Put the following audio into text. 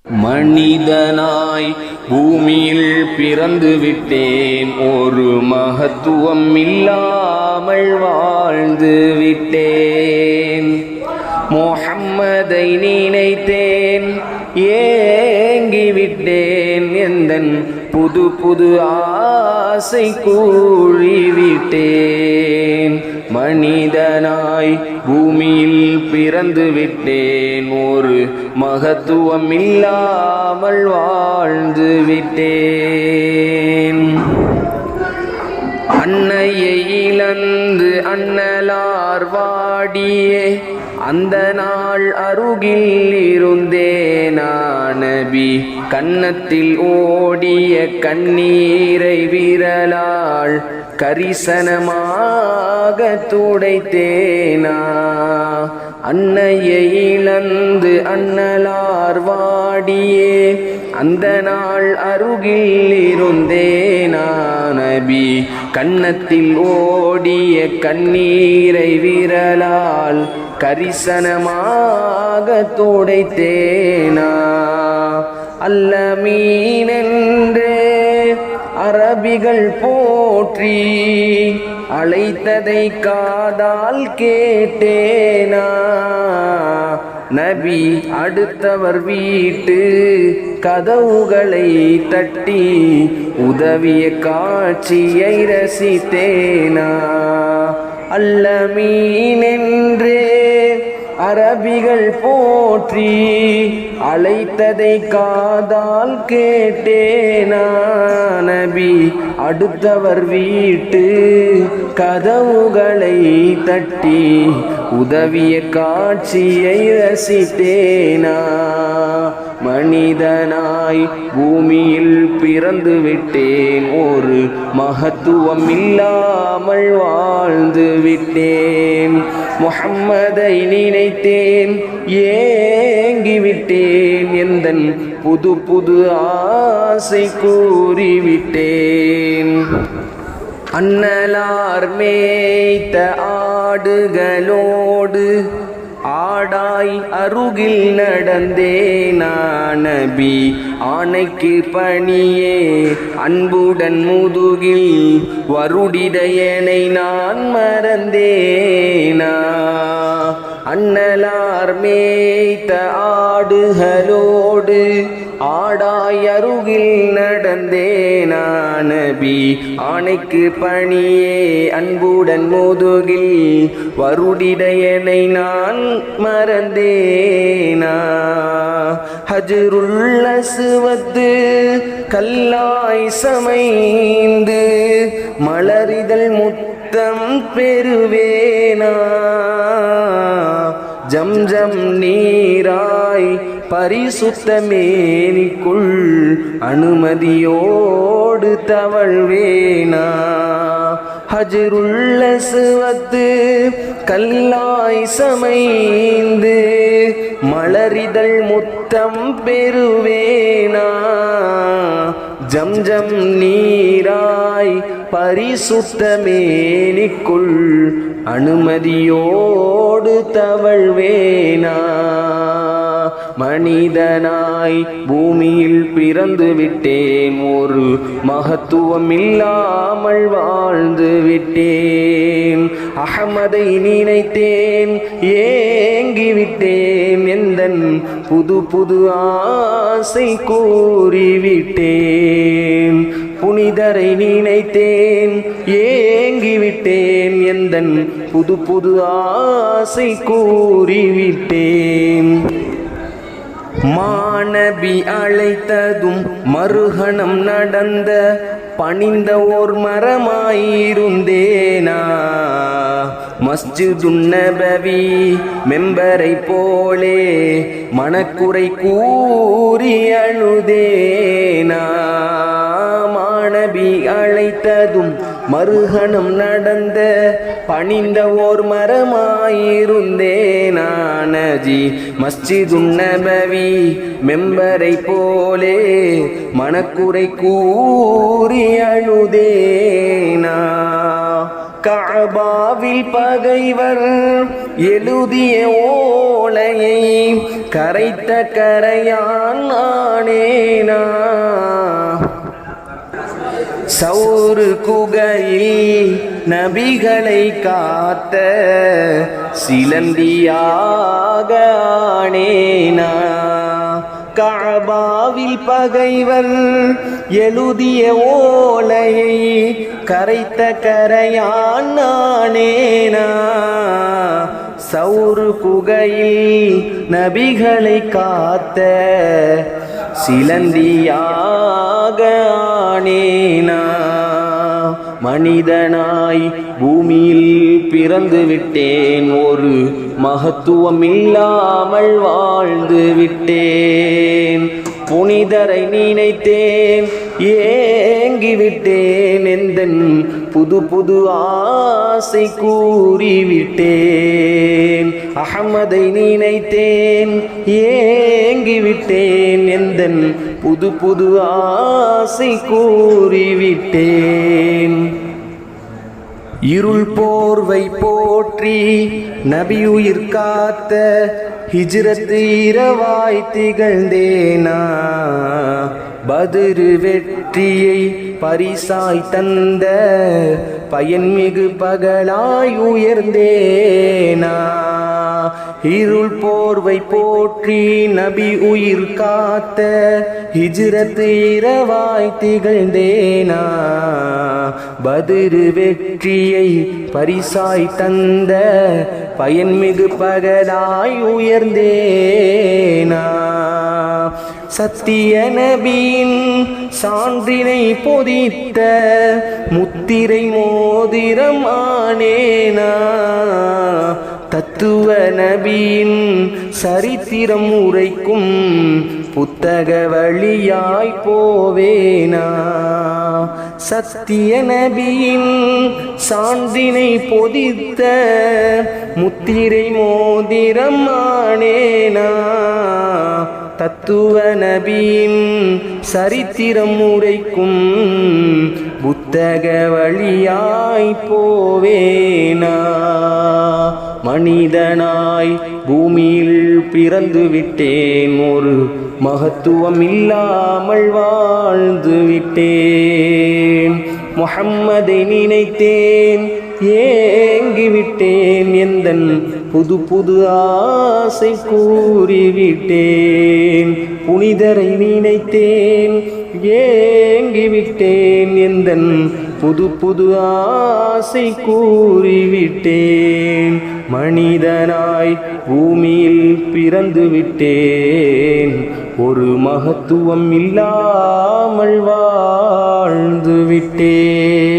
மனிதனாய் பூமியில் பிறந்து விட்டேன், ஒரு மகத்துவம் இல்லாமல் வாழ்ந்து விட்டேன். முஹம்மதை நினைத்தேன், ஏங்கிவிட்டேன், எந்தன் புது புது ஆசை கூறிவிட்டேன். மனிதனாய் பூமியில் பிறந்து விட்டேன், ஒரு மகத்துவம் இல்லாமல் வாழ்ந்து விட்டேன். அன்னையை இழந்து அன்னலார் வாடியே அந்த நாள் அருகில் இருந்தேனா நபி, கன்னத்தில் ஓடிய கண்ணீரை விரலால் கரிசனமாக துடைத்தேனா. அன்னையை இழந்து அன்னலார் வாடியே அந்த நாள் அருகில் இருந்தேனா நபி, கன்னத்தில் ஓடிய கண்ணீரை விரலால் கரிசனமாக துடைத்தேனா. அல்லமீனென்றே அரபிகள் போற்றி அழைத்ததை காதால் கேட்டேனா. நபி அடுத்தவர் வீட்டு கதவுகளை தட்டி உதவிய காட்சியை ரசித்தேனா. அல்லமீனென்றே அரபிகள் போற்றி அழைத்ததை காதால் கேட்டேனா. நபி அடுத்தவர் வீட்டு கதவுகளை தட்டி உதவிய காட்சியை ரசித்தேனா. மனிதனாய் பூமியில் பிறந்து விட்டேன், ஒரு மகத்துவம் இல்லாமல் வாழ்ந்து விட்டேன். முஹம்மதை நினைத்தேன், ஏங்கிவிட்டேன், எந்தன் புது புது ஆசை கூறிவிட்டேன். அன்னலார் மேய்த்த ஆடுகளோடு ஆடாய் அருகில் நடந்தேனா நபி, ஆணைக்கு பணியே அன்புடன் முதுகில் வருடிடையனை நான் மறந்தேனா. அன்னலார் மேய்த்த ஆடுகளோடு ஆடாய் அருகில் நடந்தேனா நபி, ஆணைக்கு பணியே அன்புடன் முதுகில் வருடிடையனை நான் மறந்தேனா. ஹஜ்ருல் அஸ்வத் கல்லாய் சமைந்து மலரிதழ் முத்தம் பெறுவேனா. ஜம்ஜம் நீராய் பரிசுத்த மேனிக்குள் அனுமதியோடு தவழ்வேனா. ஹஜ்ருல் அஸ்வத் கல்லாய் சமைந்து மலரிதழ் முத்தம் பெறுவேனா. ஜம்ஜம் நீராய் பரிசுத்த மேனிக்குள் அனுமதியோடு தவழ்வேனா. மனிதனாய் பூமியில் பிறந்து விட்டேன், ஒரு மகத்துவம் இல்லாமல் வாழ்ந்து விட்டேன். அஹமதை நினைத்தேன், ஏங்கிவிட்டேன், எந்தன் புது புது ஆசை கூறிவிட்டேன். புனிதரை நினைத்தேன், ஏங்கிவிட்டேன், எந்தன் புது புது ஆசை கூறிவிட்டேன். மாநபி அழைத்ததும் மறுகணம் நடந்த பணிந்த ஓர் மரமாயிருந்தேனா. மஸ்ஜிதுன் நபவி மெம்பரை போலே மனக்குறை கூறி அழுதேனா. மாநபி அழைத்ததும் மறுகணம் நடந்த பணிந்த ஓர் மரமாயிருந்தேனா நஜி, மஸ்ஜிதுன் நபவி மெம்பரை போலே மனக்குறை கூறி அழுதேனா. கஅபாவில் பகைவர் எழுதிய ஓலையை கரைத்த கரையான் சௌரு குகையில் நபிகளை காத்த சிலந்தியாக ஆனேனா. கஅபாவில் பகைவர் எழுதிய ஓலையை கரைத்த கரையான் நானேனா. சௌரு குகையில் நபிகளை காத்த சிலந்தியாக ஆனேனா. மனிதனாய் பூமியில் பிறந்து விட்டேன், ஒரு மகத்துவம் இல்லாமல் வாழ்ந்து விட்டேன். புனிதரை நினைத்தேன் ஏங்கிவிட்டேன், எந்தன் புது புது ஆசை கூறிவிட்டேன். அஹமதை நினைத்தேன் ஏங்கிவிட்டேன், எந்தன் புது புது ஆசை கூறிவிட்டேன். இருள் போர்வை போற்றி நபியுயிர் காத்த ஹிஜ்ரத்து இரவாய் திகழ்ந்தேனா. பத்ரு வெற்றியை பரிசாய் தந்த பயன்மிகு பகலாய் உயர்ந்தேனா. இருள் போர்வை போற்றி நபி உயிர் காத்த ஹிஜ்ரத்து இரவாய் திகழ்ந்தேனா. பத்ரு வெற்றியை பரிசாய் தந்த பயன்மிகு பகலாய் உயர்ந்தேனா. சத்திய நபியின் சான்றினை பொதித்த முத்திரை மோதிரம் ஆனேனா. தத்துவ நபியின் சரித்திரம் உரைக்கும் புத்தக வழியாய் போவேனா. சத்திய நபியின் சான்றினை பொதித்த முத்திரை மோதிரம் ஆனேனா. தத்துவ நபியின் சரித்திரம் உரைக்கும் புத்தக வழியாய் போவேனா. மனிதனாய் பூமியில் பிறந்து விட்டேன், ஒரு மகத்துவம் இல்லாமல் வாழ்ந்து விட்டேன். முஹம்மதை நினைத்தேன் ஏங்கிவிட்டேன், எந்தன் புது புது ஆசை கூறிவிட்டேன். புனிதரை நினைத்தேன் ஏங்கிவிட்டேன், எந்தன் புது புது ஆசை கூறிவிட்டேன். மனிதனாய் பூமியில் பிறந்து விட்டேன், ஒரு மகத்துவம் இல்லாமல் வாழ்ந்து விட்டேன்.